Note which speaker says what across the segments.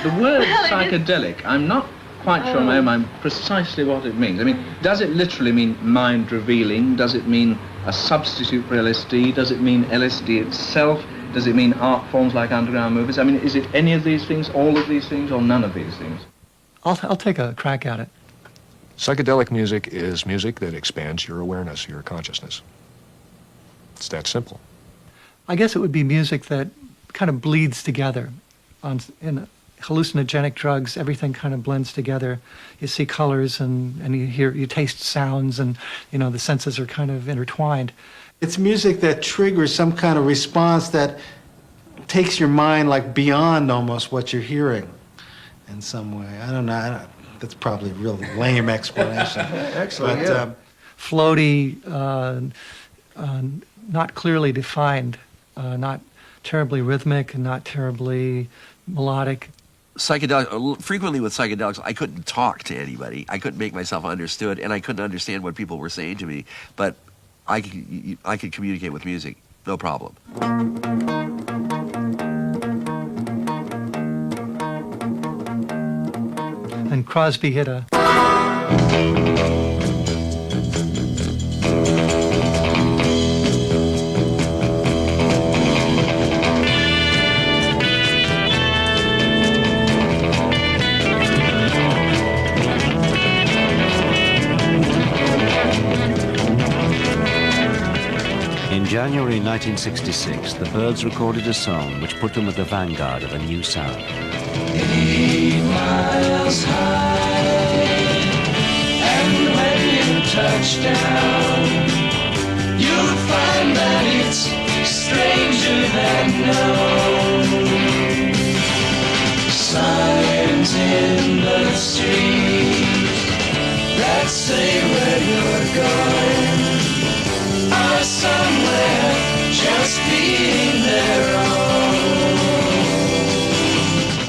Speaker 1: The word psychedelic, I'm not quite sure in my own mind precisely what it means. I mean, does it literally mean mind-revealing? Does it mean a substitute for LSD? Does it mean LSD itself? Does it mean art forms like underground movies? I mean, is it any of these things, all of these things, or none of these things?
Speaker 2: I'll take a crack at it.
Speaker 3: Psychedelic music is music that expands your awareness, your consciousness. It's that simple.
Speaker 2: I guess it would be music that kind of bleeds together. In hallucinogenic drugs, everything kind of blends together. You see colors and you taste sounds, and the senses are kind of intertwined.
Speaker 4: It's music that triggers some kind of response that takes your mind like beyond almost what you're hearing in some way. I don't know. That's probably a real lame explanation.
Speaker 3: Excellent.
Speaker 4: But,
Speaker 3: Yeah.
Speaker 2: Floaty, not clearly defined, not terribly rhythmic, and not terribly melodic.
Speaker 5: Frequently with psychedelics, I couldn't talk to anybody. I couldn't make myself understood, and I couldn't understand what people were saying to me. But I could communicate with music, no problem.
Speaker 2: And Crosby hit a...
Speaker 6: In January 1966, the Byrds recorded a song which put them at the vanguard of a new sound.
Speaker 7: 8 miles high, and when you touch down, you'll find that it's stranger than known. Signs in the street that say where you're going are somewhere just being their own.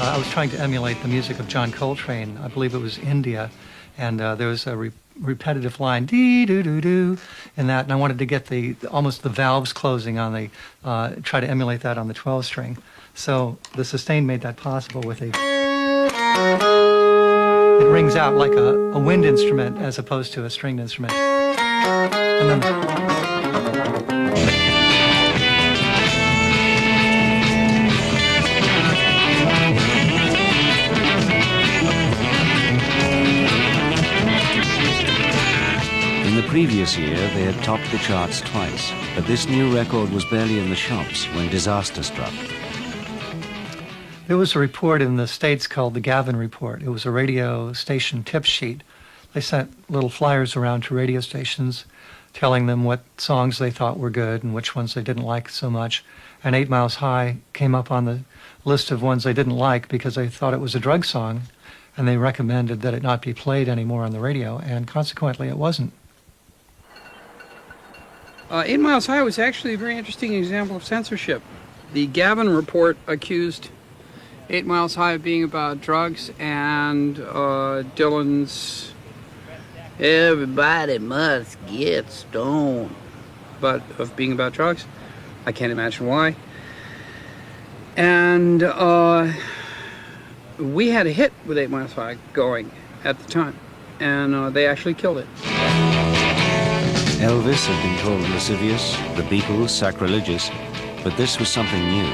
Speaker 2: I was trying to emulate the music of John Coltrane. I believe it was India, and there was a repetitive line, dee-doo-doo-doo, in that, and I wanted to get almost the valves closing on the, try to emulate that on the 12-string. So the sustain made that possible with it rings out like a wind instrument as opposed to a stringed instrument. And then,
Speaker 6: In the previous year, they had topped the charts twice, but this new record was barely in the shops when disaster struck.
Speaker 2: there was a report in the States called the Gavin Report. It was a radio station tip sheet. They sent little flyers around to radio stations telling them what songs they thought were good and which ones they didn't like so much. And 8 Miles High came up on the list of ones they didn't like because they thought it was a drug song, and they recommended that it not be played anymore on the radio, and consequently it wasn't.
Speaker 8: 8 Miles High was actually a very interesting example of censorship. The Gavin Report accused 8 Miles High of being about drugs, and Dylan's "Everybody Must Get Stoned," but of being about drugs. I can't imagine why. And we had a hit with 8 Miles High going at the time, and they actually killed it.
Speaker 6: Elvis had been called lascivious, the Beatles sacrilegious, but this was something new.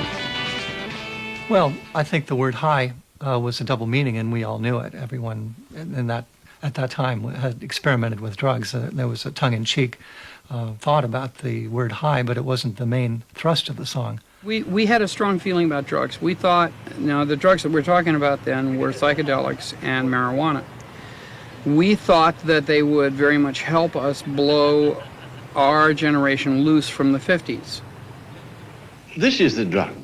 Speaker 2: Well, I think the word high was a double meaning, and we all knew it. Everyone at that time had experimented with drugs. There was a tongue-in-cheek thought about the word high, but it wasn't the main thrust of the song.
Speaker 8: We had a strong feeling about drugs. We thought, now the drugs that we're talking about then were psychedelics and marijuana. We thought that they would very much help us blow our generation loose from the 50s.
Speaker 9: This is the drug,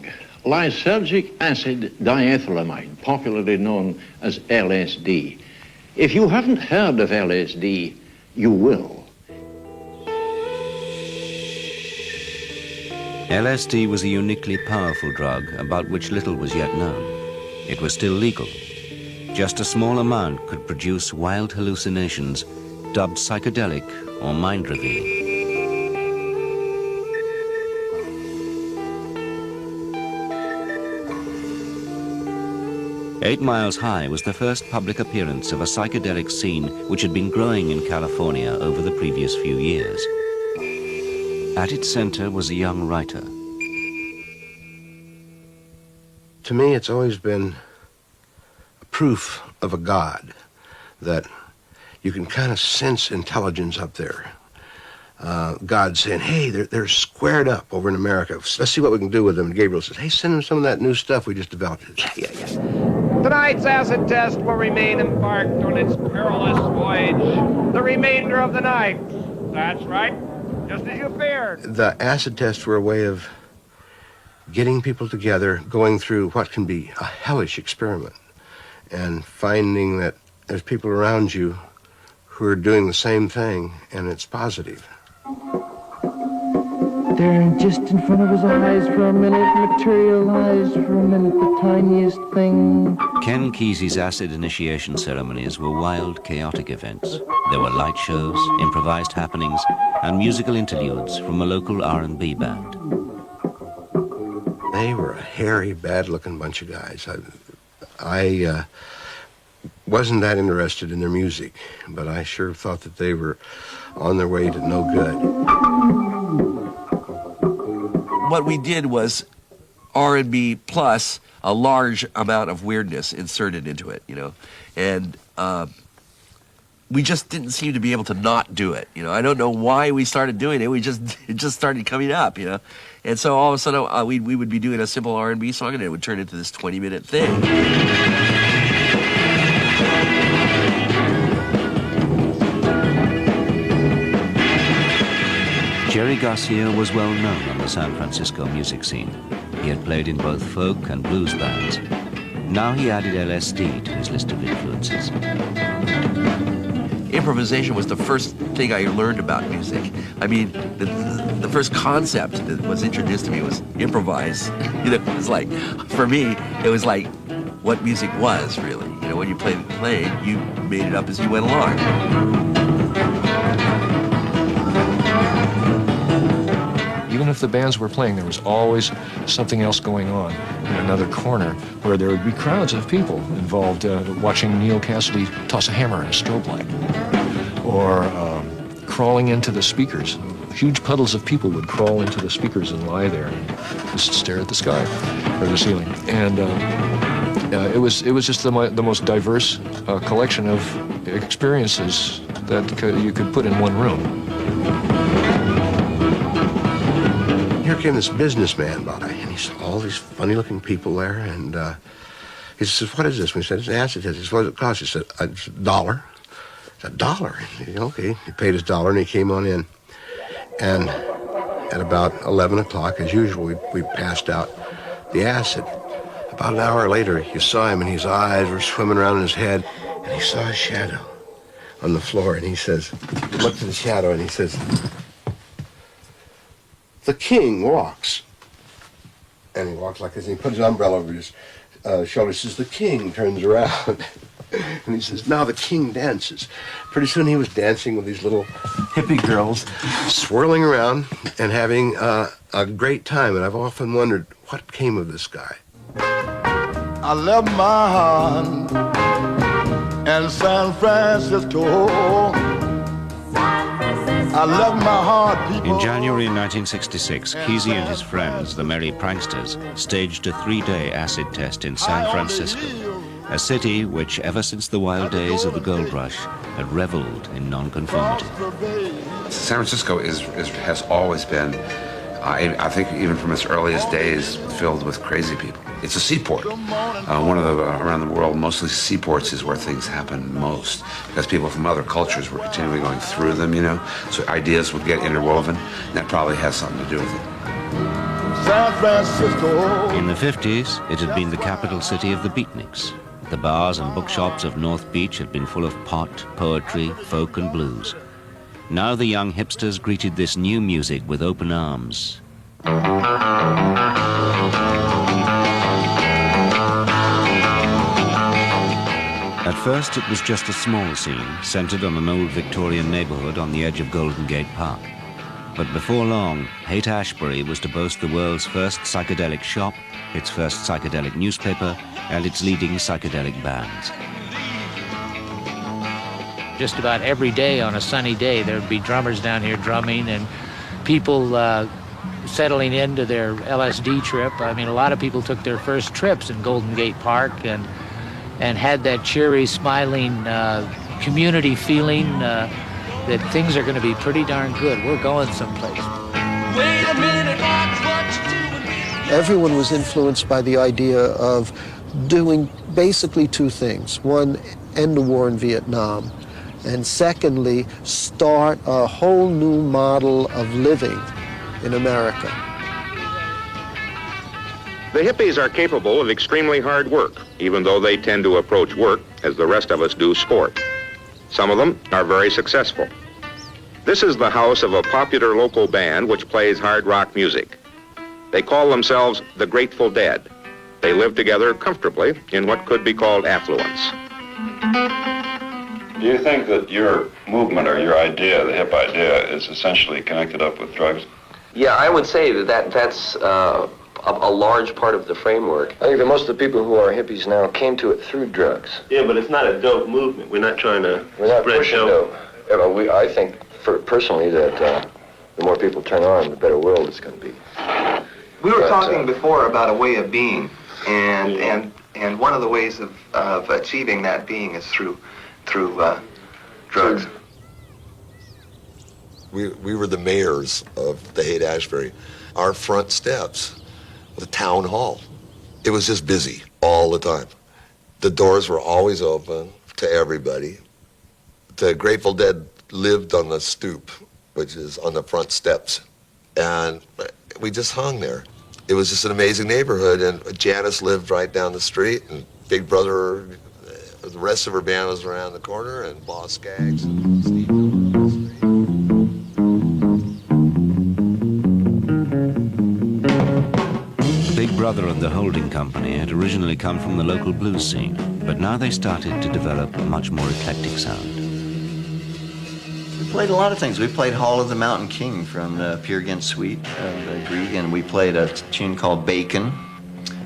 Speaker 9: lysergic acid diethylamide, popularly known as LSD. If you haven't heard of LSD, you will.
Speaker 6: LSD was a uniquely powerful drug about which little was yet known. It was still legal. Just a small amount could produce wild hallucinations, dubbed psychedelic or mind-revealing. 8 Miles High was the first public appearance of a psychedelic scene which had been growing in California over the previous few years. At its center was a young writer.
Speaker 10: To me, it's always been proof of a God, that you can kind of sense intelligence up there. God saying, hey, they're squared up over in America. Let's see what we can do with them. And Gabriel says, hey, send them some of that new stuff we just developed. Yeah.
Speaker 11: Tonight's acid test will remain embarked on its perilous voyage the remainder of the night. That's right, just as you feared.
Speaker 10: The acid tests were a way of getting people together, going through what can be a hellish experiment, and finding that there's people around you who are doing the same thing, and it's positive.
Speaker 12: There, just in front of his eyes for a minute, materialized for a minute, the tiniest thing.
Speaker 6: Ken Kesey's acid initiation ceremonies were wild, chaotic events. There were light shows, improvised happenings, and musical interludes from a local R&B band.
Speaker 10: They were a hairy, bad-looking bunch of guys. I wasn't that interested in their music, but I sure thought that they were on their way to no good.
Speaker 5: What we did was R&B plus a large amount of weirdness inserted into it, you know, and we just didn't seem to be able to not do it, you know. I don't know why we started doing it. It just started coming up, you know, and so all of a sudden we would be doing a simple R&B song, and it would turn into this 20-minute thing.
Speaker 6: Jerry Garcia was well known on the San Francisco music scene. He had played in both folk and blues bands. Now he added LSD to his list of influences.
Speaker 5: Improvisation was the first thing I learned about music. I mean, the first concept that was introduced to me was improvise. You know, it was like, for me, it was like what music was, really. You know, when you played, you made it up as you went along.
Speaker 3: Even if the bands were playing, there was always something else going on in another corner where there would be crowds of people involved watching Neil Cassidy toss a hammer in a strobe light, or crawling into the speakers. Huge puddles of people would crawl into the speakers and lie there and just stare at the sky or the ceiling. And it was just the most diverse collection of experiences that you could put in one room.
Speaker 10: Here came this businessman by, and he saw all these funny-looking people there, and he says, what is this? And we said, it's an acid test. He said, what does it cost? He said, it's $1. It's $1. He said, okay. He paid his $1, and he came on in. And at about 11 o'clock, as usual, we passed out the acid. About an hour later, you saw him, and his eyes were swimming around in his head, and he saw a shadow on the floor, and he says, he looked at the shadow, and he says, the king walks. And he walks like this, and he puts his umbrella over his shoulder. He says, the king turns around. And he says, now the king dances. Pretty soon he was dancing with these little hippie girls, swirling around and having a great time. And I've often wondered what came of this guy.
Speaker 13: I left my heart in San Francisco. I love my heart, people.
Speaker 6: In January 1966, Kesey and his friends, the Merry Pranksters, staged a 3-day acid test in San Francisco, a city which, ever since the wild days of the gold rush, had reveled in nonconformity.
Speaker 14: San Francisco has always been, I think even from its earliest days, filled with crazy people. It's a seaport. One of the, around the world, mostly seaports is where things happen most, because people from other cultures were continually going through them, you know, so ideas would get interwoven, and that probably has something to do with it.
Speaker 13: San Francisco.
Speaker 6: In the 50s, it had been the capital city of the beatniks. The bars and bookshops of North Beach had been full of pot, poetry, folk and blues. Now the young hipsters greeted this new music with open arms. At first, it was just a small scene, centered on an old Victorian neighborhood on the edge of Golden Gate Park. But before long, Haight-Ashbury was to boast the world's first psychedelic shop, its first psychedelic newspaper, and its leading psychedelic bands.
Speaker 15: Just about every day on a sunny day, there'd be drummers down here drumming and people settling into their LSD trip. I mean, a lot of people took their first trips in Golden Gate Park and had that cheery, smiling community feeling that things are going to be pretty darn good. We're going someplace.
Speaker 7: Wait a minute, watch what you're doing.
Speaker 16: Everyone was influenced by the idea of doing basically two things. One, end the war in Vietnam. And secondly, start a whole new model of living in America.
Speaker 17: The hippies are capable of extremely hard work, even though they tend to approach work as the rest of us do sport. Some of them are very successful. This is the house of a popular local band which plays hard rock music. They call themselves the Grateful Dead. They live together comfortably in what could be called affluence.
Speaker 18: Do you think that your movement or your idea, the hip idea, is essentially connected up with drugs?
Speaker 19: Yeah, I would say that's a large part of the framework. I think that most of the people who are hippies now came to it through drugs.
Speaker 20: Yeah, but it's not a dope movement. We're not trying to spread
Speaker 19: pushing
Speaker 20: dope.
Speaker 19: I think, personally, that the more people turn on, the better world it's going to be.
Speaker 21: We were talking before about a way of being, and one of the ways of achieving that being is through drugs.
Speaker 10: We were the mayors of the Haight-Ashbury. Our front steps, the town hall, it was just busy all the time. The doors were always open to everybody. The Grateful Dead lived on the stoop, which is on the front steps, and we just hung there. It was just an amazing neighborhood, and Janice lived right down the street, and Big Brother, the rest of her band was around the corner, and Boss Skaggs and Steve.
Speaker 6: Big Brother and the holding company had originally come from the local blues scene, but now they started to develop a much more eclectic sound.
Speaker 22: We played a lot of things. We played Hall of the Mountain King from the Peer Gynt Suite of Grieg, and we played a tune called Bacon,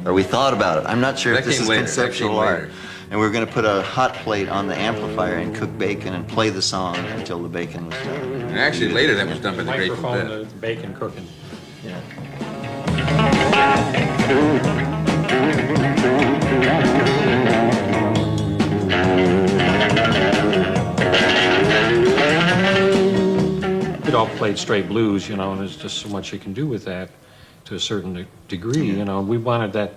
Speaker 22: or we thought about it. I'm not sure if this is conceptual art. And we were going to put a hot plate on the amplifier and cook bacon and play the song until the bacon was done.
Speaker 14: And actually later that was done by the Grateful Dead.
Speaker 3: The bacon cooking.
Speaker 22: Yeah.
Speaker 3: It all played straight blues, you know, and there's just so much you can do with that to a certain degree, you know. We wanted that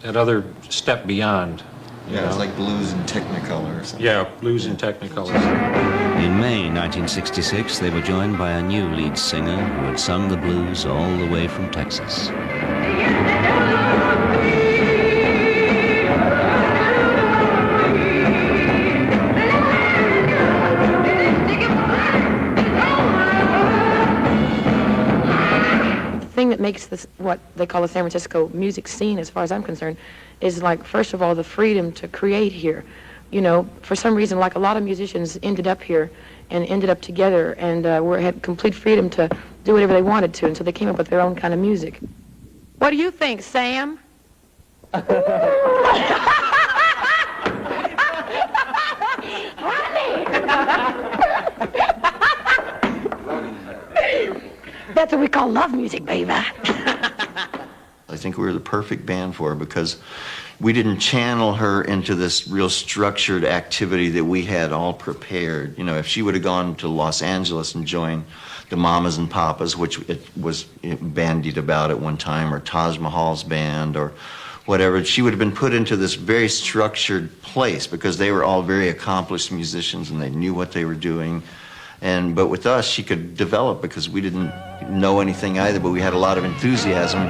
Speaker 3: other step beyond.
Speaker 22: Yeah, it's like blues and Technicolor or something.
Speaker 3: Yeah, blues and Technicolor.
Speaker 6: In May 1966, they were joined by a new lead singer who had sung the blues all the way from Texas.
Speaker 23: The thing that makes this, what they call the San Francisco music scene, as far as I'm concerned, is like, first of all, the freedom to create here. You know, for some reason, like a lot of musicians ended up here and ended up together and had complete freedom to do whatever they wanted to, and so they came up with their own kind of music. What do you think, Sam? That's what we call love music, baby.
Speaker 22: I think we were the perfect band for her because we didn't channel her into this real structured activity that we had all prepared. You know, if she would have gone to Los Angeles and joined the Mamas and Papas, which it was bandied about at one time, or Taj Mahal's band, or whatever, she would have been put into this very structured place because they were all very accomplished musicians and they knew what they were doing. But with us, she could develop because we didn't know anything either, but we had a lot of enthusiasm.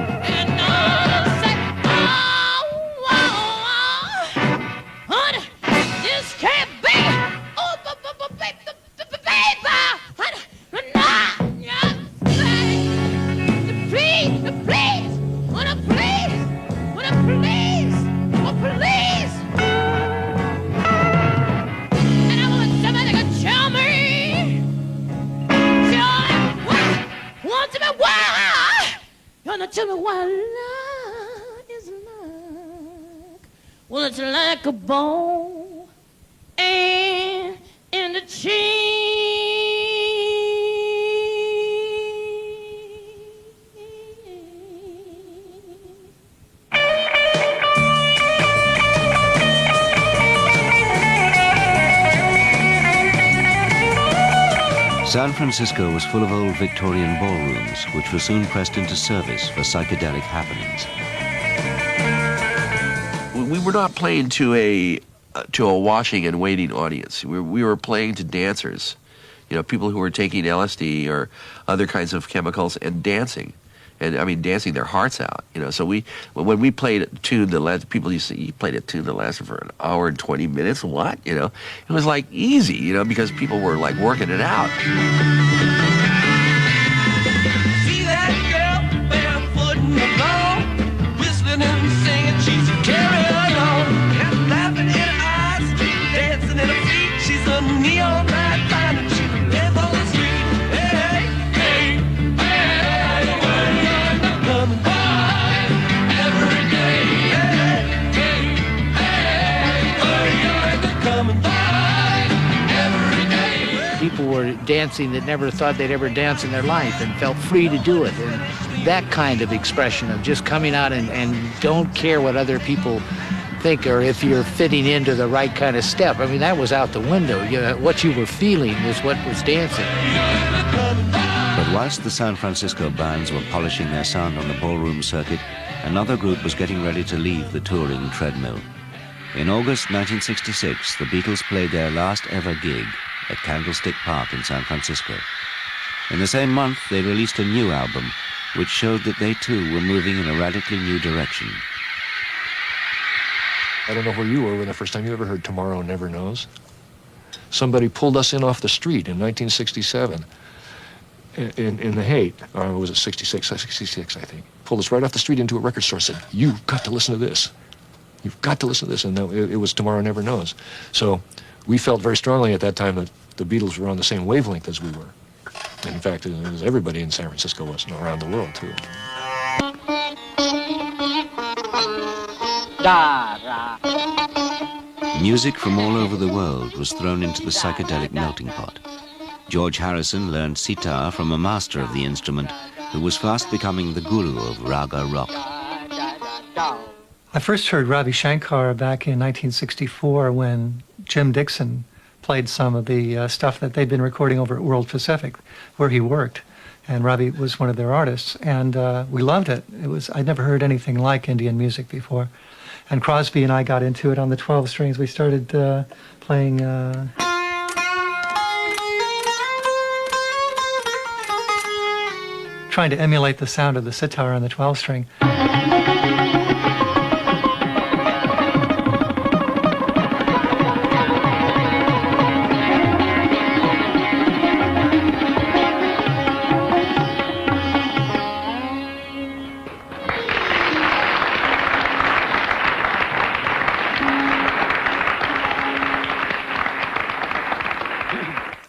Speaker 1: Honey, tell me what love is like. Well, it's like a bone and in the chain.
Speaker 6: San Francisco was full of old Victorian ballrooms, which were soon pressed into service for psychedelic happenings.
Speaker 5: We were not playing to a watching and waiting audience. We were playing to dancers, you know, people who were taking LSD or other kinds of chemicals and dancing. And I mean, dancing their hearts out, you know. So when we played a tune that lasted, people used to say, you played a tune that lasted for an hour and 20 minutes. What? You know, it was like easy, you know, because people were like working it out.
Speaker 7: See that girl barefoot in the lawn, whistling and singing, she's a carry along, and laughing in her eyes, dancing in her feet. She's a neon light sign and she lives on the street. Hey, hey, hey, coming by every day. Hey, hey, coming by every day.
Speaker 15: People were dancing that never thought they'd ever dance in their life and felt free to do it. And that kind of expression of just coming out and don't care what other people think or if you're fitting into the right kind of step. I mean, that was out the window. You know, what you were feeling was what was dancing.
Speaker 6: But whilst the San Francisco bands were polishing their sound on the ballroom circuit, another group was getting ready to leave the touring treadmill. In August 1966, the Beatles played their last ever gig at Candlestick Park in San Francisco. In the same month, they released a new album, which showed that they too were moving in a radically new direction.
Speaker 3: I don't know where you were when the first time you ever heard Tomorrow Never Knows. Somebody pulled us in off the street in 1967 in the Haight, or was it 66, I think. Pulled us right off the street into a record store, said, you've got to listen to this. You've got to listen to this. And it was Tomorrow Never Knows. So we felt very strongly at that time that the Beatles were on the same wavelength as we were. In fact, it was everybody in San Francisco was, and around the world, too.
Speaker 6: Music from all over the world was thrown into the psychedelic melting pot. George Harrison learned sitar from a master of the instrument who was fast becoming the guru of raga rock.
Speaker 2: I first heard Ravi Shankar back in 1964 when Jim Dixon played some of the stuff that they'd been recording over at World Pacific, where he worked. And Ravi was one of their artists, and we loved it. I'd never heard anything like Indian music before. And Crosby and I got into it on the 12 strings. We started playing... trying to emulate the sound of the sitar on the 12 string.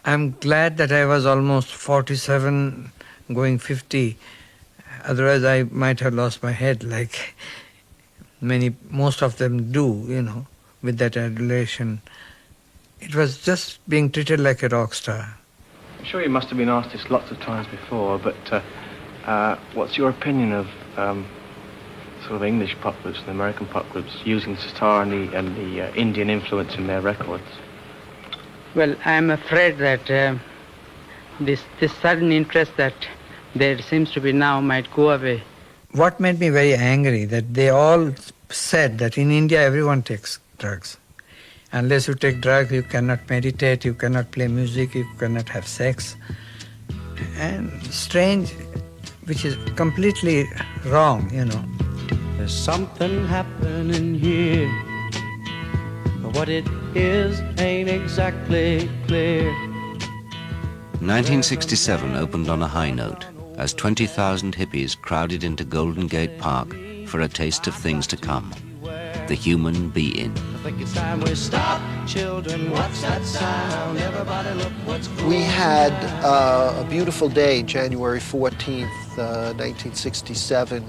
Speaker 4: I'm glad that I was almost 47, going 50. Otherwise, I might have lost my head like most of them do, you know, with that adulation. It was just being treated like a rock star.
Speaker 24: I'm sure you must have been asked this lots of times before, but what's your opinion of sort of English pop groups and American pop groups using sitar and the Indian influence in their records?
Speaker 25: Well, I'm afraid that this sudden interest that there seems to be now might go away.
Speaker 4: What made me very angry that they all said that in India everyone takes drugs. Unless you take drugs, you cannot meditate, you cannot play music, you cannot have sex. And strange, which is completely wrong, you know.
Speaker 7: There's something happening here. What it is ain't exactly clear.
Speaker 6: 1967 opened on a high note as 20,000 hippies crowded into Golden Gate Park for a taste of things to come. the human being.
Speaker 7: I think it's time we stop, children. What's that sound? Everybody look what's going on.
Speaker 16: We had a beautiful day, January 14th, 1967,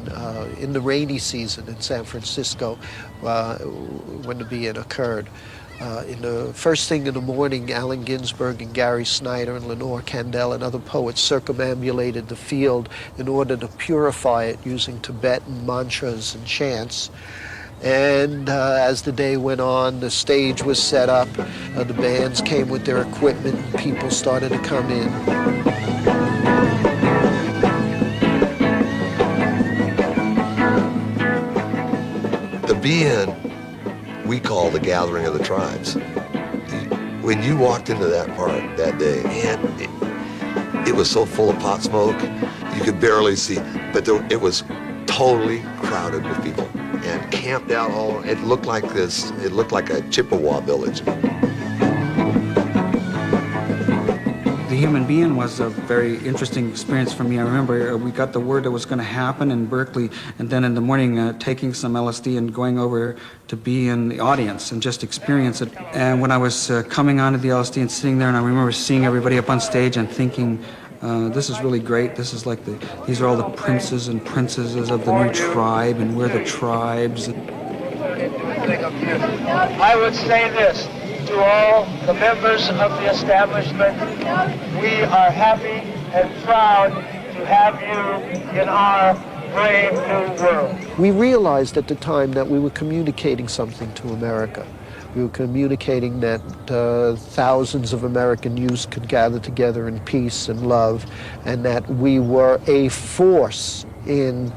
Speaker 16: in the rainy season in San Francisco, when the be-in occurred. In the first thing in the morning, Allen Ginsberg and Gary Snyder and Lenore Kandel and other poets circumambulated the field in order to purify it using Tibetan mantras and chants. And as the day went on, the stage was set up, the bands came with their equipment, and people started to come in.
Speaker 8: The be-in we call the gathering of the tribes. When you walked into that park that day, and it was so full of pot smoke, you could barely see, but it was totally crowded with people and camped out all. It looked like a Chippewa village.
Speaker 9: The human being was a very interesting experience for me. I remember we got the word that was going to happen in Berkeley, and then in the morning taking some LSD and going over to be in the audience and just experience it. And when I was coming onto the LSD and sitting there, and I remember seeing everybody up on stage and thinking, this is really great. This is like these are all the princes and princesses of the new tribe, and we're the tribes.
Speaker 11: I would say this to all the members of the establishment: we are happy and proud to have you in our brave new world.
Speaker 16: We realized at the time that we were communicating something to America. We were communicating that thousands of American youths could gather together in peace and love, and that we were a force in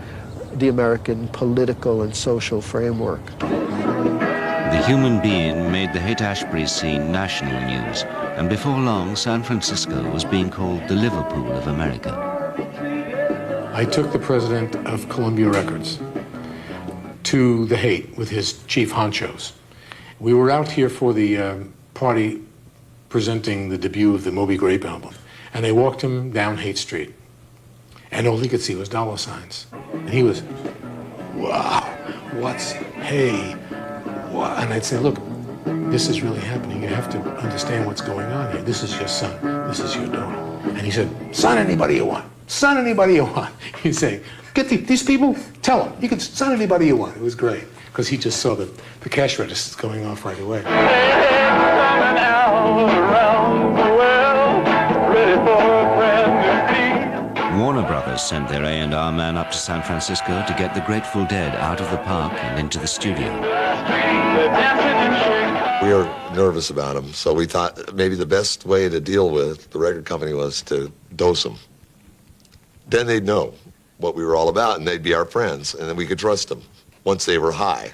Speaker 16: the American political and social framework.
Speaker 6: The human being made the Haight-Ashbury scene national news, and before long, San Francisco was being called the Liverpool of America.
Speaker 12: I took the president of Columbia Records to the Haight with his chief honchos. We were out here for the party presenting the debut of the Moby Grape album, and they walked him down Haight Street, and all he could see was dollar signs. And he was, wow, what's hey? What? And I'd say, look, this is really happening. You have to understand what's going on here. This is your son. This is your daughter. And he said, son anybody you want. Son anybody you want. He'd say, get these people, tell them. You can son anybody you want. It was great, because he just saw the cash registers going off right away.
Speaker 6: Warner Brothers sent their A&R man up to San Francisco to get the Grateful Dead out of the park and into the studio.
Speaker 8: We were nervous about them, so we thought maybe the best way to deal with the record company was to dose them. Then they'd know what we were all about, and they'd be our friends, and then we could trust them once they were high.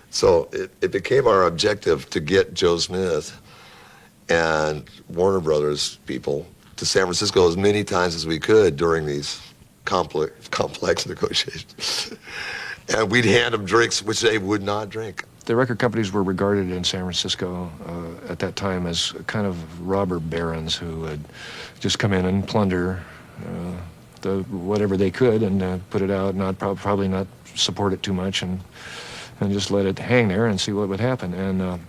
Speaker 8: So it became our objective to get Joe Smith and Warner Brothers people to San Francisco as many times as we could during these complex negotiations. And we'd hand them drinks which they would not drink.
Speaker 3: The record companies were regarded in San Francisco at that time as kind of robber barons who would just come in and plunder whatever they could and put it out, probably not support it too much, and just let it hang there and see what would happen. And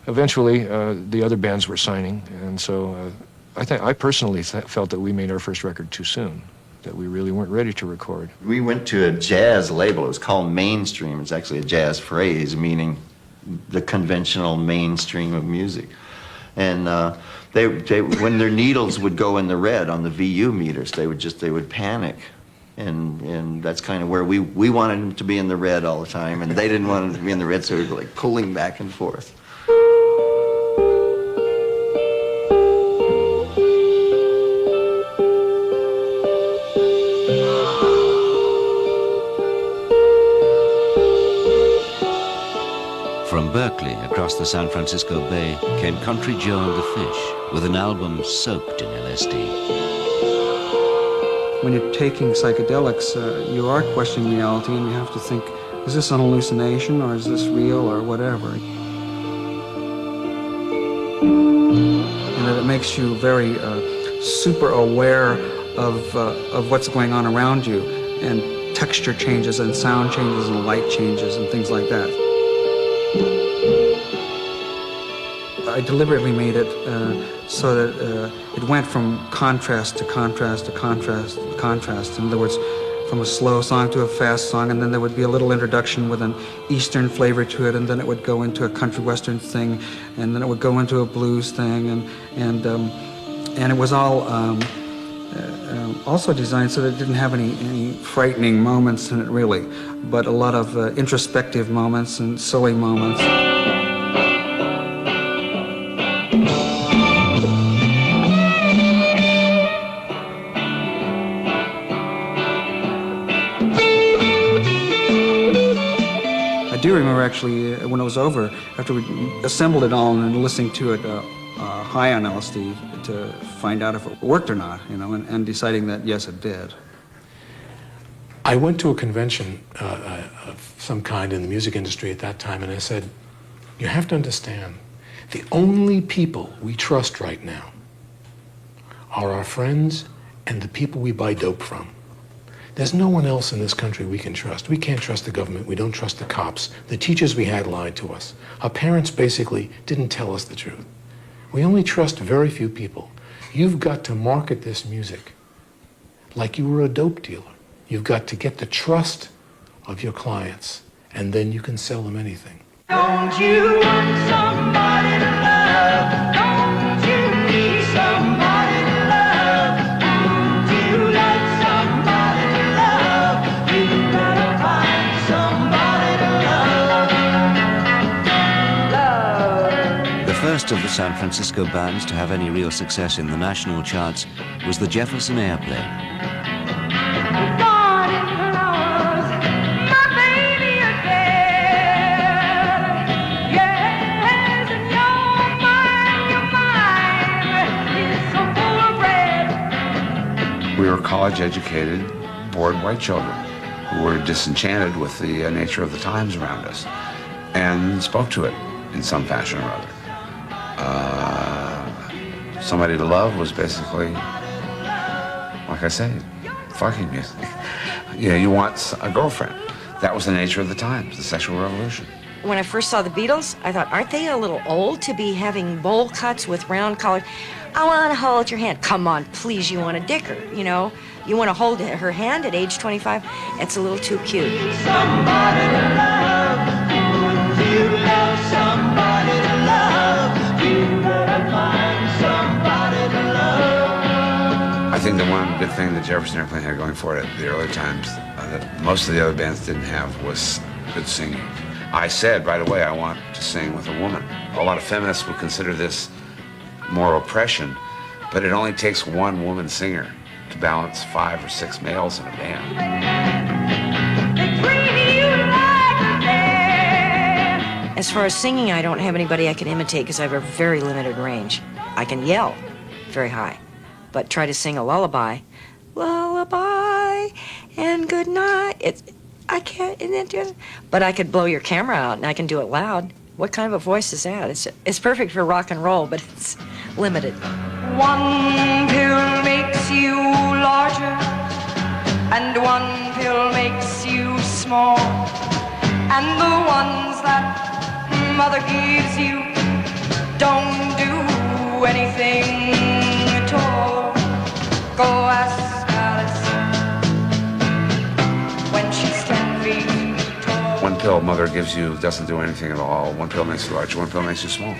Speaker 3: eventually, the other bands were signing, and so I personally felt that we made our first record too soon, that we really weren't ready to record.
Speaker 22: We went to a jazz label. It was called Mainstream. It's actually a jazz phrase meaning the conventional mainstream of music. And they when their needles would go in the red on the VU meters, they would panic. And that's kind of where we wanted them to be in the red all the time, and they didn't want them to be in the red, so we were like pulling back and forth.
Speaker 6: From Berkeley, across the San Francisco Bay, came Country Joe and the Fish, with an album soaked in LSD.
Speaker 9: When you're taking psychedelics, you are questioning reality, and you have to think, is this an hallucination, or is this real, or whatever? And that it makes you very super aware of what's going on around you, and texture changes and sound changes and light changes and things like that. I deliberately made it so that it went from contrast to contrast to contrast to contrast. In other words, from a slow song to a fast song, and then there would be a little introduction with an Eastern flavor to it, and then it would go into a country western thing, and then it would go into a blues thing, and it was all also designed so that it didn't have any frightening moments in it really, but a lot of introspective moments and silly moments. I do remember actually when it was over, after we assembled it all and listening to it high on LSD to find out if it worked or not, you know, and deciding that yes, it did.
Speaker 12: I went to a convention of some kind in the music industry at that time, and I said, you have to understand, the only people we trust right now are our friends and the people we buy dope from. There's no one else in this country we can trust. We can't trust the government. We don't trust the cops. The teachers we had lied to us. Our parents basically didn't tell us the truth. We only trust very few people. You've got to market this music like you were a dope dealer. You've got to get the trust of your clients, and then you can sell them anything.
Speaker 7: Don't you want somebody to love? Don't you need somebody to love? Won't you let somebody to love? You gotta find somebody to love.
Speaker 6: The first of the San Francisco bands to have any real success in the national charts was the Jefferson Airplane.
Speaker 14: We were college-educated, bored white children who were disenchanted with the nature of the times around us and spoke to it in some fashion or other. Somebody to love was basically, like I say, fucking music. You know, you want a girlfriend. That was the nature of the times, the sexual revolution.
Speaker 13: When I first saw the Beatles, I thought, aren't they a little old to be having bowl cuts with round collars? I want to hold your hand. Come on, please, you want to dick her, you know? You want to hold her hand at age 25? It's a little too cute.
Speaker 7: Somebody to love. Would you love somebody to love? You gotta find somebody to love.
Speaker 14: I think the one good thing the Jefferson Airplane had going for it at the early times that most of the other bands didn't have was good singing. I said right away, I want to sing with a woman. A lot of feminists would consider this more oppression, but it only takes one woman singer to balance 5 or 6 males in a band.
Speaker 13: As far as singing, I don't have anybody I can imitate because I have a very limited range. I can yell very high, but try to sing a lullaby. Lullaby and good night. I can't, but I could blow your camera out and I can do it loud. What kind of a voice is that? It's perfect for rock and roll, but it's limited.
Speaker 7: One pill makes you larger, and one pill makes you small, and the ones that mother gives you don't do anything at all. Go ask Alice when she's 10 feet.
Speaker 14: One pill mother gives you doesn't do anything at all. One pill makes you large, one pill makes you small.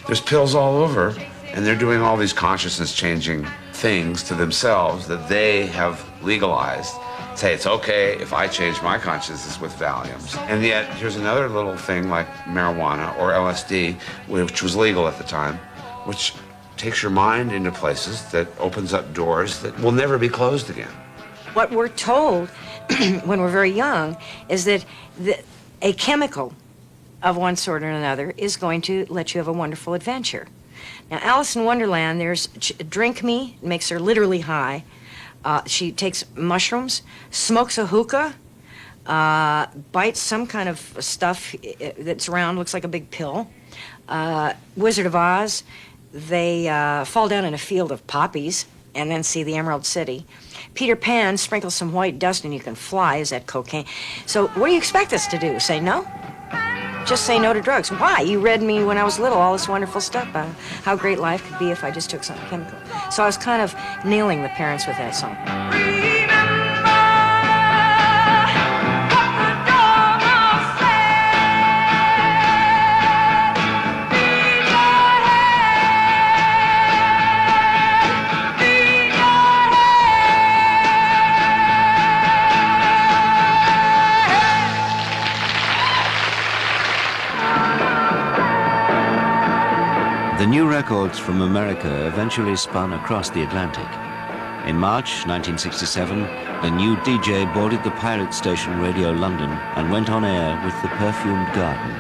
Speaker 14: There's pills all over, and they're doing all these consciousness-changing things to themselves that they have legalized. Say it's okay if I change my consciousness with Valiums. And yet, here's another little thing like marijuana or LSD, which was legal at the time, which takes your mind into places that opens up doors that will never be closed again.
Speaker 13: What we're told when we're very young is that a chemical of one sort or another is going to let you have a wonderful adventure. Now, Alice in Wonderland, there's Drink Me, makes her literally high. She takes mushrooms, smokes a hookah, bites some kind of stuff that's round, looks like a big pill. Wizard of Oz, they fall down in a field of poppies. and then see the Emerald City. Peter Pan, sprinkle some white dust and you can fly. Is that cocaine? So what do you expect us to do? Say no? Just say no to drugs. Why? You read me when I was little, all this wonderful stuff about how great life could be if I just took something chemical. So I was kind of nailing the parents with that song.
Speaker 6: The new records from America eventually spun across the Atlantic. In March 1967, the new DJ boarded the pirate station Radio London and went on air with The Perfumed Garden.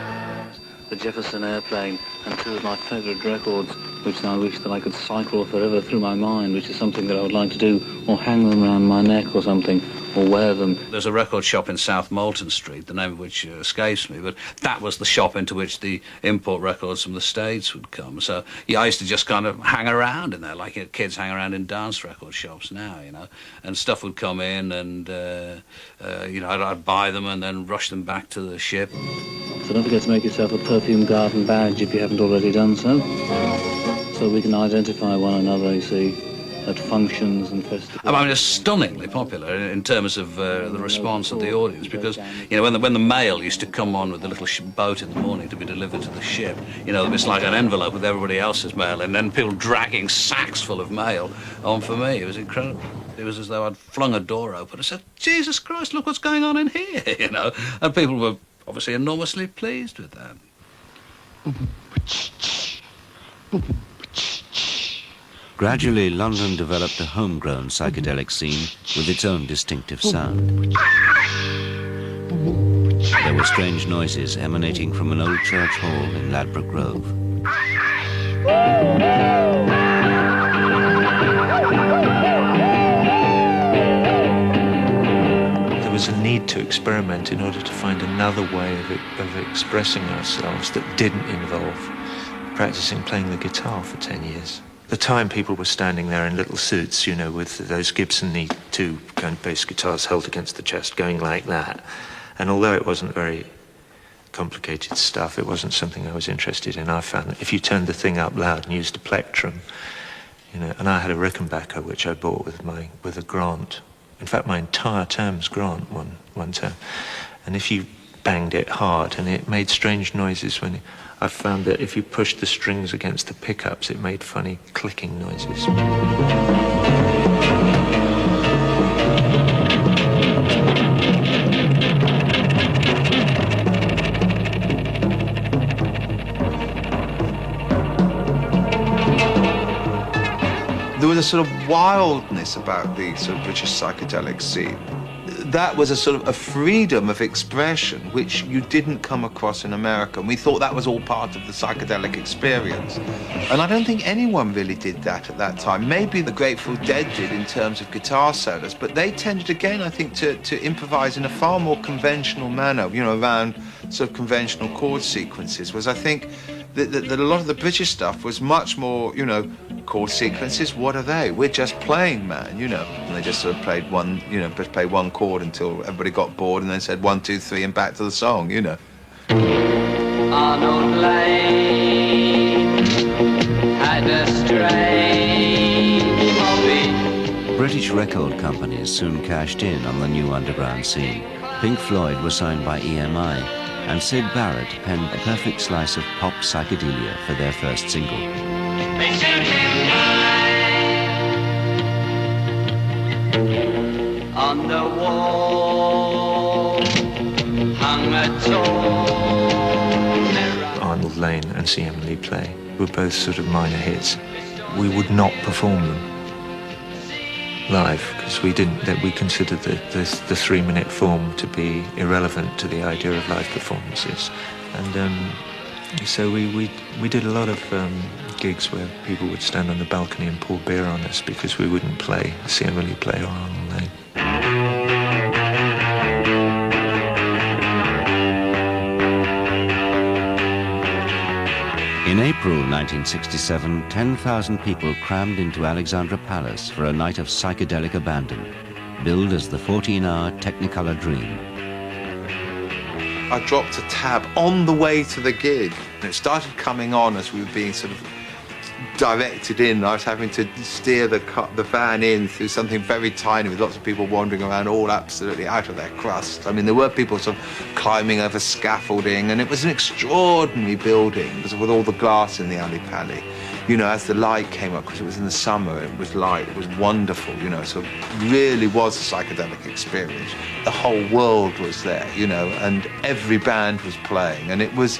Speaker 17: The Jefferson Airplane and two of my favourite records, which I wish that I could cycle forever through my mind, which is something that I would like to do, or hang them around my neck or something, or wear them.
Speaker 18: There's a record shop in South Moulton Street, the name of which escapes me, but that was the shop into which the import records from the States would come. So yeah, I used to just kind of hang around in there, like kids hang around in dance record shops now, you know, and stuff would come in and, you know, I'd buy them and then rush them back to the ship.
Speaker 17: So don't forget to make yourself a Perfume Garden badge if you haven't already done so. So we can identify one another, you see, at functions and festivals.
Speaker 18: I mean, it's stunningly popular in terms of the response of the audience, because, you know, when the mail used to come on with the little boat in the morning to be delivered to the ship, you know, it's like an envelope with everybody else's mail, and then people dragging sacks full of mail on for me. It was incredible. It was as though I'd flung a door open and said, Jesus Christ, look what's going on in here, you know, and people were obviously enormously pleased with that.
Speaker 6: Gradually, London developed a homegrown psychedelic scene with its own distinctive sound. There were strange noises emanating from an old church hall in Ladbroke Grove.
Speaker 19: There was a need to experiment in order to find another way of expressing ourselves that didn't involve practicing playing the guitar for 10 years. At the time, people were standing there in little suits, you know, with those Gibson E2 kind of bass guitars held against the chest, going like that. And although it wasn't very complicated stuff, it wasn't something I was interested in. I found that if you turned the thing up loud and used a plectrum, you know, and I had a Rickenbacker, which I bought with a grant. In fact, my entire term's grant one term. And if you banged it hard, and it made strange noises when I found that if you pushed the strings against the pickups, it made funny clicking noises.
Speaker 20: There was a sort of wildness about the sort of British psychedelic scene. That was a sort of a freedom of expression which you didn't come across in America. And we thought that was all part of the psychedelic experience. And I don't think anyone really did that at that time. Maybe the Grateful Dead did in terms of guitar solos, but they tended again, I think, to improvise in a far more conventional manner, you know, around sort of conventional chord sequences, whereas I think that a lot of the British stuff was much more, you know, chord sequences, what are they? We're just playing, man, you know. And they just sort of played one, you know, just played one chord until everybody got bored and then said 1, 2, 3 and back to the song, you know.
Speaker 7: Arnold Lane had a strange hobby.
Speaker 6: British record companies soon cashed in on the new underground scene. Pink Floyd were signed by EMI, and Syd Barrett penned a perfect slice of pop psychedelia for their first single.
Speaker 7: They shoot him high on the wall, hung a tall.
Speaker 19: Arnold Lane and See Emily Play were both sort of minor hits. We would not perform them live because we considered the 3-minute form to be irrelevant to the idea of live performances, and so we did a lot of gigs where people would stand on the balcony and pour beer on us because we wouldn't play See Emily Play or Arnold Lane.
Speaker 6: In April 1967, 10,000 people crammed into Alexandra Palace for a night of psychedelic abandon, billed as the 14-hour Technicolor Dream.
Speaker 20: I dropped a tab on the way to the gig, and it started coming on as we were being sort of directed in. I was having to steer the van in through something very tiny with lots of people wandering around all absolutely out of their crust. I mean, there were people sort of climbing over scaffolding, and it was an extraordinary building with all the glass in the alley-pally. You know, as the light came up, because it was in the summer, it was light, it was wonderful, you know, so it really was a psychedelic experience. The whole world was there, you know, and every band was playing, and it was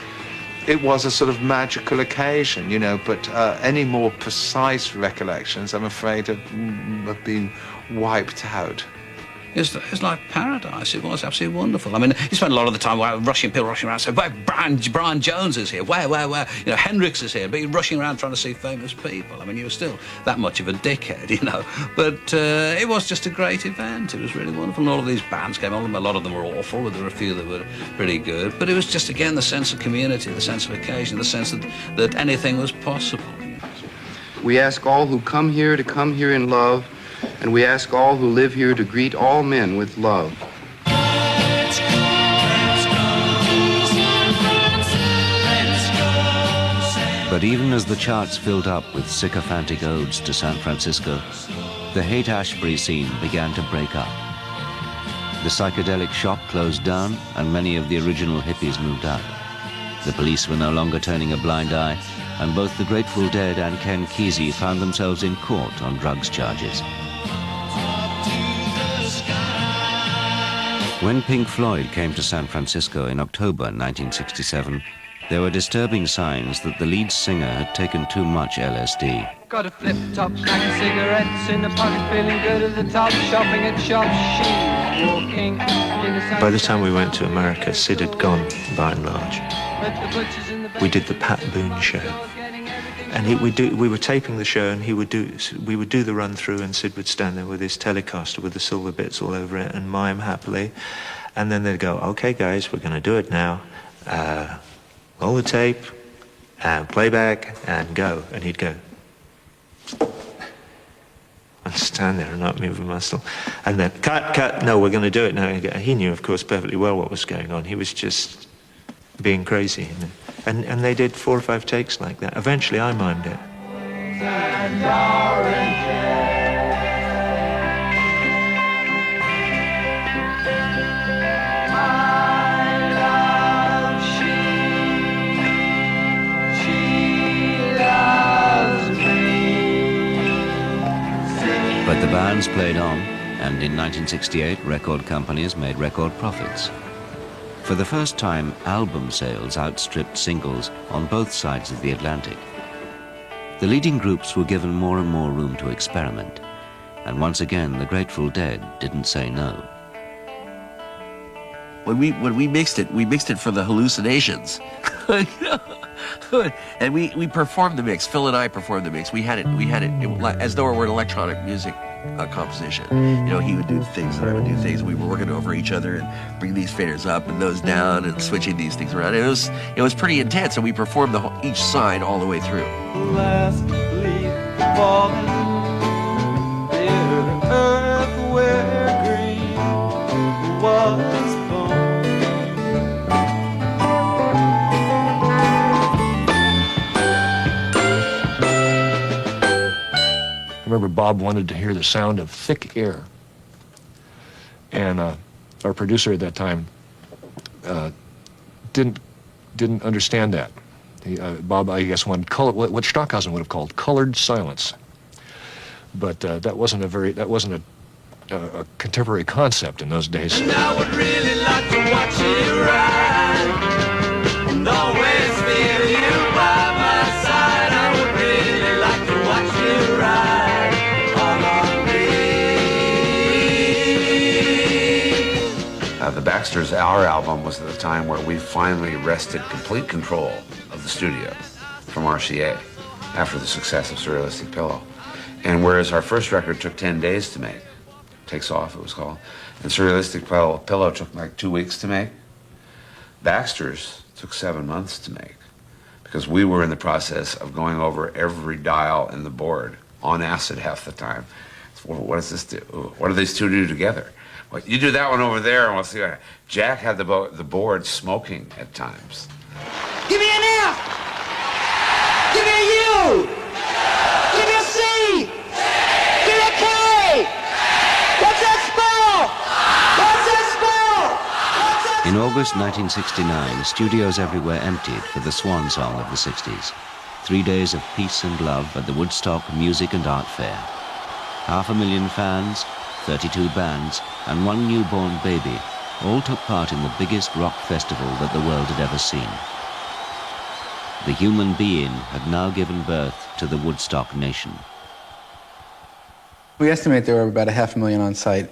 Speaker 20: a sort of magical occasion, you know, but any more precise recollections, I'm afraid, have been wiped out.
Speaker 18: It's like paradise. It was absolutely wonderful. I mean, you spent a lot of the time rushing around saying, "Where Brian Jones is here? Where? You know, Hendrix is here." But you're rushing around trying to see famous people. I mean, you were still that much of a dickhead, you know. But it was just a great event. It was really wonderful. And all of these bands came on. A lot of them were awful, but there were a few that were pretty good. But it was just, again, the sense of community, the sense of occasion, the sense that anything was possible.
Speaker 1: We ask all who come here to come here in love, and we ask all who live here to greet all men with love.
Speaker 6: But even as the charts filled up with sycophantic odes to San Francisco, the Haight-Ashbury scene began to break up. The psychedelic shop closed down, and many of the original hippies moved out. The police were no longer turning a blind eye, and both the Grateful Dead and Ken Kesey found themselves in court on drugs charges. When Pink Floyd came to San Francisco in October 1967, there were disturbing signs that the lead singer had taken too much LSD.
Speaker 7: Got a flip-top pack of cigarettes in the pocket, feeling good at the top, shopping at shops, she's walking in the...
Speaker 19: By the time we went to America, Sid had gone, by and large. We did the Pat Boone show. And we were taping the show, and we would do the run through, and Sid would stand there with his Telecaster with the silver bits all over it and mime happily. And then they'd go, "Okay, guys, we're going to do it now. Roll the tape, playback, and go." And he'd go, and stand there and not move a muscle. And then, cut, no, we're going to do it now. He knew, of course, perfectly well what was going on. He was just being crazy. And they did 4 or 5 takes like that. Eventually, I mimed it.
Speaker 6: But the bands played on, and in 1968, record companies made record profits. For the first time, album sales outstripped singles on both sides of the Atlantic. The leading groups were given more and more room to experiment, and once again, the Grateful Dead didn't say no.
Speaker 5: When we mixed it for the hallucinations. And we performed the mix. Phil and I performed the mix. We had it as though it were an electronic music composition. You know, he would do things and I would do things. We were working over each other and bring these faders up and those down and switching these things around. It was pretty intense, and we performed each side all the way through.
Speaker 7: Last leaf falling, the earth where green was born.
Speaker 3: I remember Bob wanted to hear the sound of thick air. And our producer at that time didn't understand that. Bob, I guess, wanted what Stockhausen would have called colored silence. But that wasn't a contemporary concept in those days.
Speaker 7: And I would really like to watch you ride, and always feel you by my side. I would really like to watch you ride all on me.
Speaker 14: The Baxters, our album, was at the time where we finally wrested complete control of the studio from RCA after the success of Surrealistic Pillow. And whereas our first record took 10 days to make, Takes Off it was called, and Surrealistic Pillow took like 2 weeks to make, Baxters took 7 months to make. because we were in the process of going over every dial in the board on acid half the time. So what does this do? What do these two do together? Well, you do that one over there, and we'll see. Jack had the board smoking at times.
Speaker 7: Give me an F! Give me a U! Give me a C! Give me a K! What's that spell? What's that spell?
Speaker 6: In August 1969, studios everywhere emptied for the swan song of the 60s. 3 days of peace and love at the Woodstock Music and Art Fair. 500,000 fans, 32 bands, and one newborn baby all took part in the biggest rock festival that the world had ever seen. The human being had now given birth to the Woodstock nation.
Speaker 2: We estimate there were about 500,000 on site.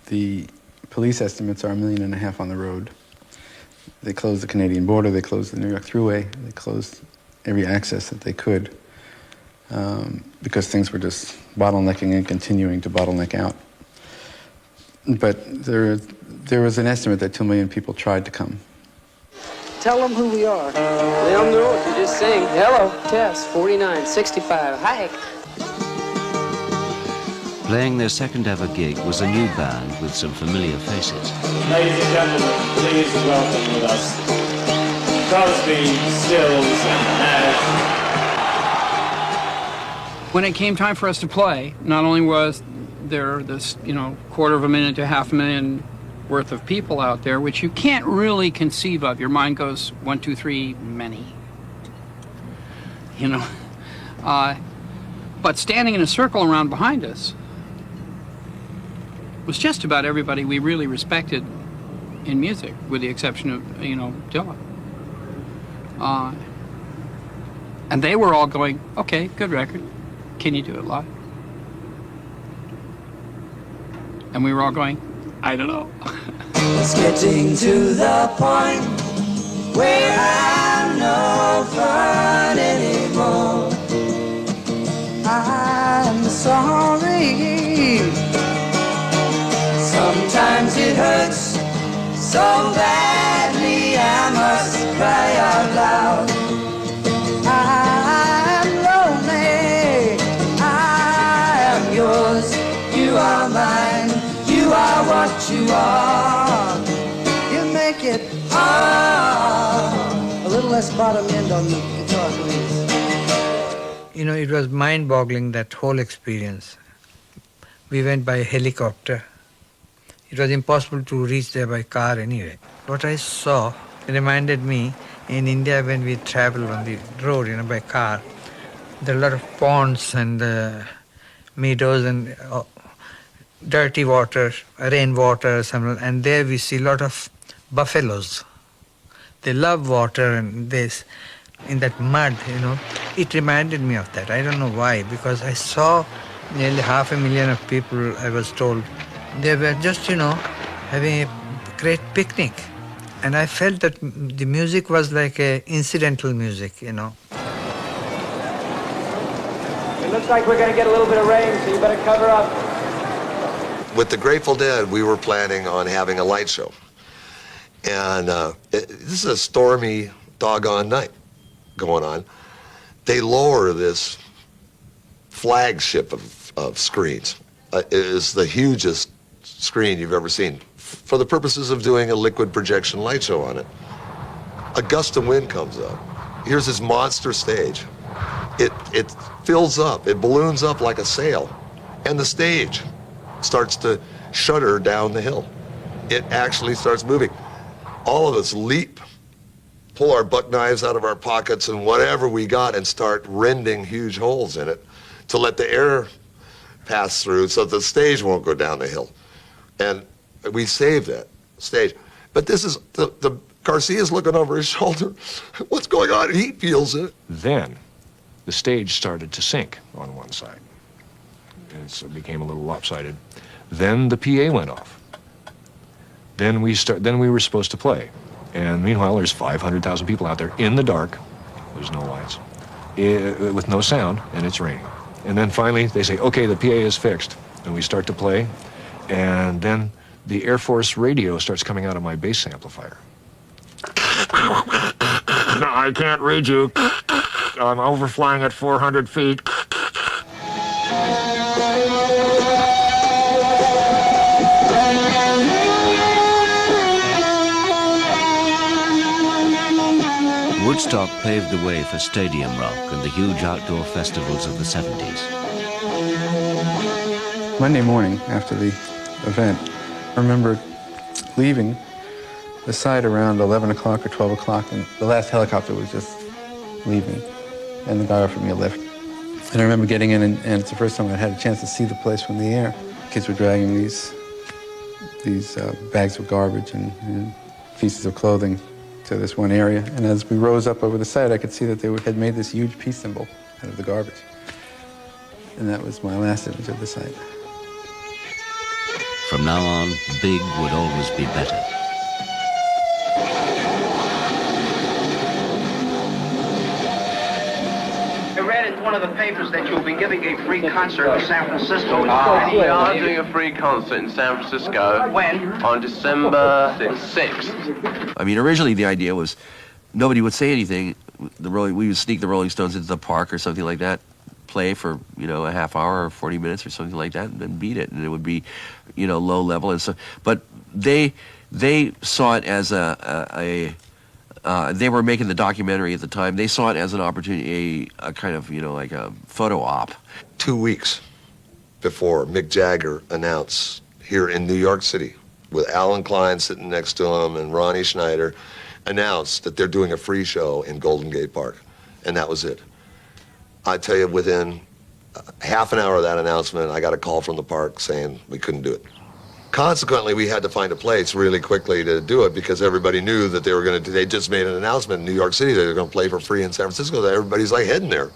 Speaker 2: The police estimates are 1.5 million on the road. They closed the Canadian border, they closed the New York Thruway, they closed every access that they could because things were just bottlenecking and continuing to bottleneck out. But there was an estimate that 2 million people tried to come.
Speaker 10: Tell them who we are. They don't know if you just sing, hello, Tess, 49, 65, hi.
Speaker 6: Playing their second ever gig was a new band with some familiar faces.
Speaker 15: Ladies and gentlemen, please welcome with us Crosby, Stills, and Nash.
Speaker 21: When it came time for us to play, not only was there this, 250,000 to 500,000 worth of people out there, which you can't really conceive of. Your mind goes 1, 2, 3, many. But standing in a circle around behind us was just about everybody we really respected in music, with the exception of, Dylan. And they were all going, okay, good record. Can you do it live? And we were all going, I don't know.
Speaker 7: It's getting to the point where I'm no fun anymore. I'm sorry. Sometimes it hurts so badly I must cry out loud. I'm lonely. I am yours. You are mine. You are what you are. You make it hard. A little less bottom end on the guitar, please.
Speaker 4: It was mind-boggling, that whole experience. We went by helicopter. It was impossible to reach there by car anyway. What I saw reminded me in India when we travel on the road, by car. There are a lot of ponds and meadows and dirty water, rainwater, and there we see a lot of buffaloes. They love water and this, in that mud, It reminded me of that. I don't know why, because I saw nearly 500,000 of people, I was told. They were just, having a great picnic. And I felt that the music was like a incidental music,
Speaker 11: It looks like we're going to get a little bit of rain, so you better cover up.
Speaker 8: With the Grateful Dead, we were planning on having a light show. And this is a stormy, doggone night going on. They lower this flagship of screens. It is the hugest screen you've ever seen for the purposes of doing a liquid projection light show on it. A gust of wind comes up. Here's this monster stage. It fills up, it balloons up like a sail, and the stage starts to shudder down the hill. It actually starts moving. All of us leap, pull our buck knives out of our pockets and whatever we got and start rending huge holes in it to let the air pass through so the stage won't go down the hill. And we saved that stage. But this is, the Garcia's looking over his shoulder. What's going on? He feels it.
Speaker 3: Then the stage started to sink on one side. And so it became a little lopsided. Then the PA went off. Then we were supposed to play. And meanwhile, there's 500,000 people out there in the dark. There's no lights. With no sound, and it's raining. And then finally, they say, okay, the PA is fixed. And we start to play. And then the Air Force radio starts coming out of my bass amplifier. I can't read you. I'm overflying at 400 feet.
Speaker 6: Woodstock paved the way for stadium rock and the huge outdoor festivals of the 70s.
Speaker 2: Monday morning after the event, I remember leaving the site around 11 o'clock or 12 o'clock, and the last helicopter was just leaving, and the guy offered me a lift. And I remember getting in, and it's the first time I'd had a chance to see the place from the air. Kids were dragging these bags of garbage and pieces of clothing to this one area. And as we rose up over the site, I could see that they had made this huge peace symbol out of the garbage. And that was my last image of the site.
Speaker 6: From now on, big would always be better.
Speaker 1: I read in one of the papers that you'll be giving a free concert in San Francisco.
Speaker 16: We are doing a free concert in San Francisco.
Speaker 1: When?
Speaker 16: On December 6th.
Speaker 5: I mean, originally the idea was nobody would say anything. We would sneak the Rolling Stones into the park or something like that, play for, a half hour or 40 minutes or something like that, and then beat it. And it would be, low level. And so, but they saw it as they were making the documentary at the time. They saw it as an opportunity, a kind of, like a photo op.
Speaker 8: 2 weeks before Mick Jagger announced here in New York City, with Alan Klein sitting next to him and Ronnie Schneider, announced that they're doing a free show in Golden Gate Park. And that was it. I tell you, within half an hour of that announcement, I got a call from the park saying we couldn't do it. Consequently, we had to find a place really quickly to do it because everybody knew that they just made an announcement in New York City that they were going to play for free in San Francisco. That everybody's like heading there.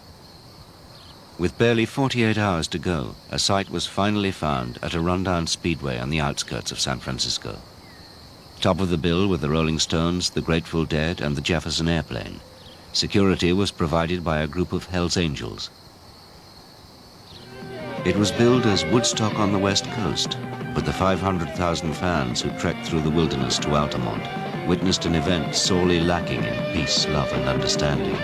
Speaker 6: With barely 48 hours to go, a site was finally found at a rundown speedway on the outskirts of San Francisco. Top of the bill were the Rolling Stones, the Grateful Dead, and the Jefferson Airplane. Security was provided by a group of Hells Angels. It was billed as Woodstock on the West Coast, but the 500,000 fans who trekked through the wilderness to Altamont witnessed an event sorely lacking in peace, love, and understanding.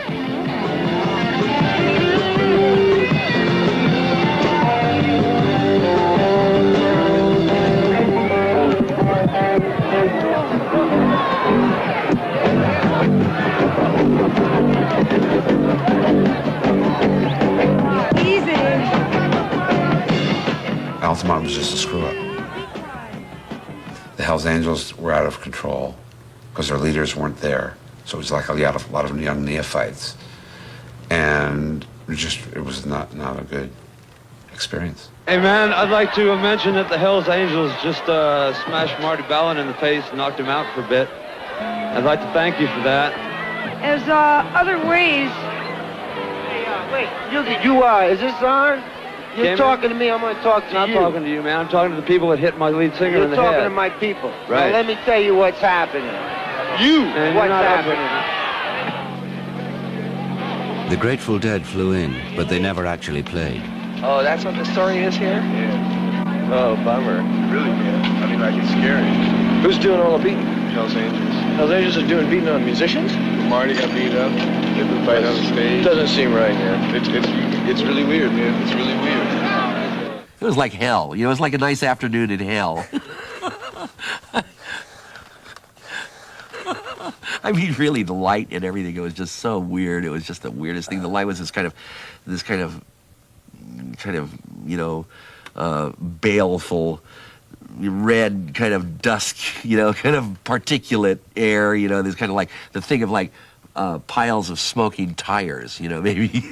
Speaker 14: Altamont was just a screw-up. The Hells Angels were out of control because their leaders weren't there. So it was like a lot of young neophytes. And it was not a good experience.
Speaker 22: Hey man, I'd like to mention that the Hells Angels just smashed Marty Ballin in the face and knocked him out for a bit. I'd like to thank you for that.
Speaker 23: There's other ways.
Speaker 11: Hey, wait, is this on? You're talking to me, I'm going to talk to you.
Speaker 22: I'm not talking to you, man. I'm talking to the people that hit my lead singer in the head.
Speaker 11: You're talking to my people.
Speaker 22: Right.
Speaker 11: Now, let me tell you what's happening. What's happening.
Speaker 6: The Grateful Dead flew in, but they never actually played.
Speaker 16: Oh, that's what the story is here? Yeah. Oh, bummer. Really, man. I mean, like, it's scary. Who's doing all the beating? Hells Angels. Hells Angels are doing beating on musicians? Marty got beat up. They put fight on the stage. Doesn't seem right, man. It's really weird, man. It's really weird.
Speaker 5: It was like hell. It was like a nice afternoon in hell. I mean, really, the light and everything, it was just so weird. It was just the weirdest thing. The light was this kind of, baleful, red kind of dusk, kind of particulate air, there's kind of like the thing of like piles of smoking tires, maybe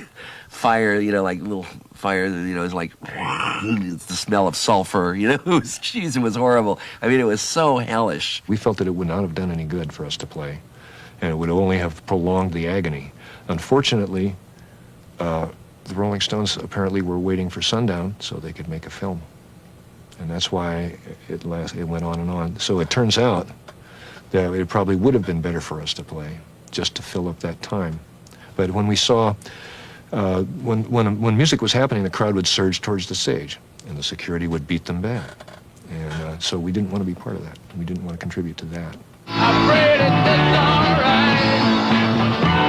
Speaker 5: fire, like little fire, it's like, it's the smell of sulfur, it was horrible. I mean, it was so hellish.
Speaker 3: We felt that it would not have done any good for us to play, and it would only have prolonged the agony. Unfortunately, the Rolling Stones apparently were waiting for sundown so they could make a film. And that's why it went on and on. So it turns out that it probably would have been better for us to play, just to fill up that time. But when we saw, when music was happening, the crowd would surge towards the stage, and the security would beat them back. And so we didn't want to be part of that. We didn't want to contribute to that.
Speaker 7: I pray that that's all right.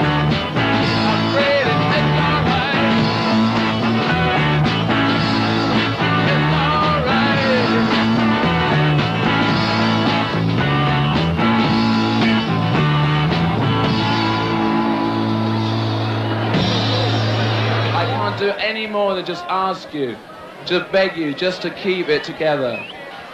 Speaker 9: just ask you, just beg you, just to keep it together.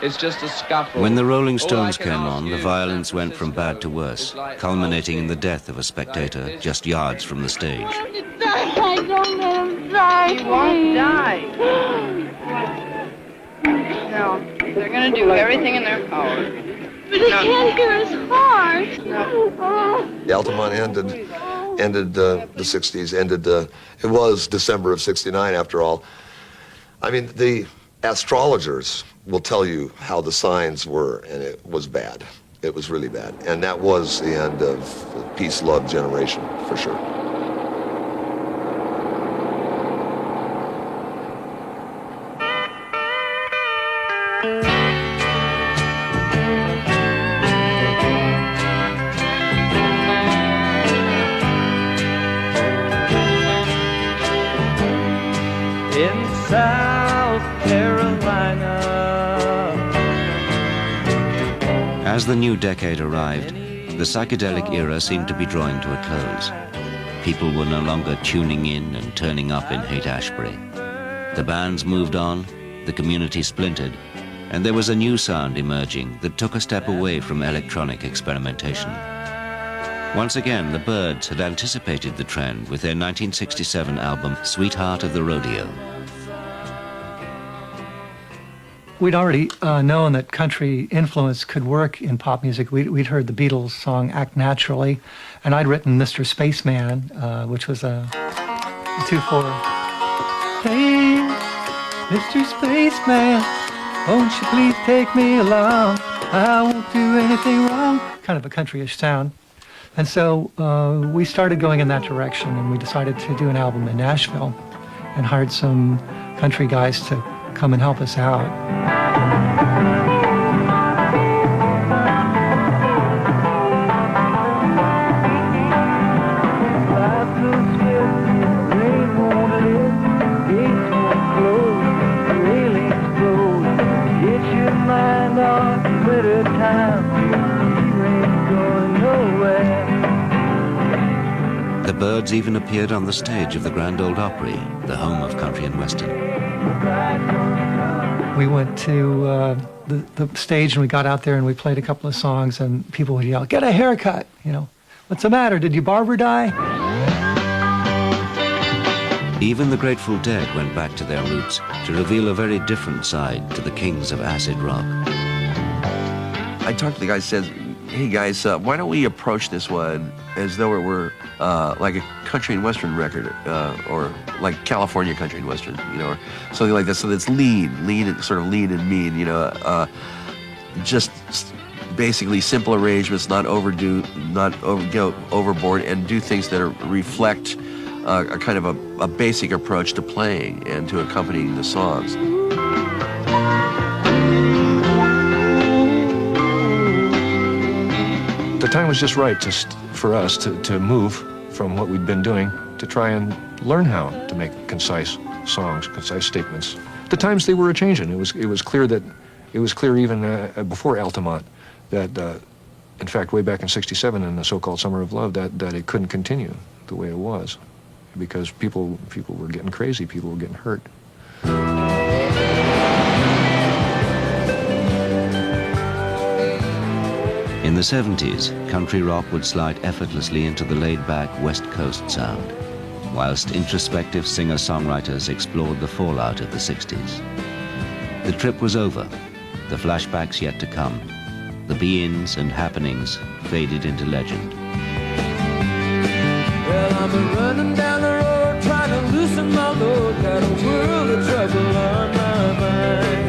Speaker 9: It's just a scuffle.
Speaker 6: When the Rolling
Speaker 9: All I
Speaker 6: Stones
Speaker 9: can
Speaker 6: came
Speaker 9: ask
Speaker 6: on,
Speaker 9: you
Speaker 6: the
Speaker 9: in
Speaker 6: violence
Speaker 9: San
Speaker 6: went from bad to worse, culminating in the death of a spectator just yards from the stage.
Speaker 23: I don't let him die. He won't die. No, they're going to do everything in their power. But he can't hear his heart.
Speaker 8: The Altamont ended the 60s, it was December of 69 after all. I mean, the astrologers will tell you how the signs were, and it was bad. It was really bad. And that was the end of the peace, love generation, for sure.
Speaker 7: In South Carolina.
Speaker 6: As the new decade arrived, the psychedelic era seemed to be drawing to a close. People were no longer tuning in and turning up in Haight-Ashbury. The bands moved on, the community splintered, and there was a new sound emerging that took a step away from electronic experimentation. Once again, the Byrds had anticipated the trend with their 1967 album, Sweetheart of the Rodeo.
Speaker 12: We'd already known that country influence could work in pop music. We'd heard the Beatles song Act Naturally, and I'd written Mr. Spaceman, which was a 2/4. Hey, Mr. Spaceman, won't you please take me along? I won't do anything wrong. Kind of a countryish sound. And so we started going in that direction, and we decided to do an album in Nashville and hired some country guys to come and help us out.
Speaker 6: The Byrds even appeared on the stage of the Grand Ole Opry, the home of country and western.
Speaker 12: We went to the stage and we got out there and we played a couple of songs and people would yell, "Get a haircut!" You know, "What's the matter? Did your barber die?"
Speaker 6: Even the Grateful Dead went back to their roots to reveal a very different side to the kings of acid rock.
Speaker 5: I talked to the guy, said, "Hey guys, why don't we approach this one as though it were like a country and western record, or like California country and western, you know, or something like that. So that's lean and mean, you know, just basically simple arrangements, not overboard, and do things that reflect a kind of a basic approach to playing and to accompanying the songs."
Speaker 3: The time was just right for us to move from what we'd been doing to try and learn how to make concise songs, concise statements. The times they were a-changing. It was clear even before Altamont that, in fact, way back in '67 in the so-called Summer of Love, that it couldn't continue the way it was because people were getting crazy, people were getting hurt.
Speaker 6: In the 70s, country rock would slide effortlessly into the laid-back West Coast sound, whilst introspective singer-songwriters explored the fallout of the 60s. The trip was over, the flashbacks yet to come, the be-ins and happenings faded into legend.
Speaker 7: Well, I'm running down the road trying to loosen my load, got a world of trouble on my mind.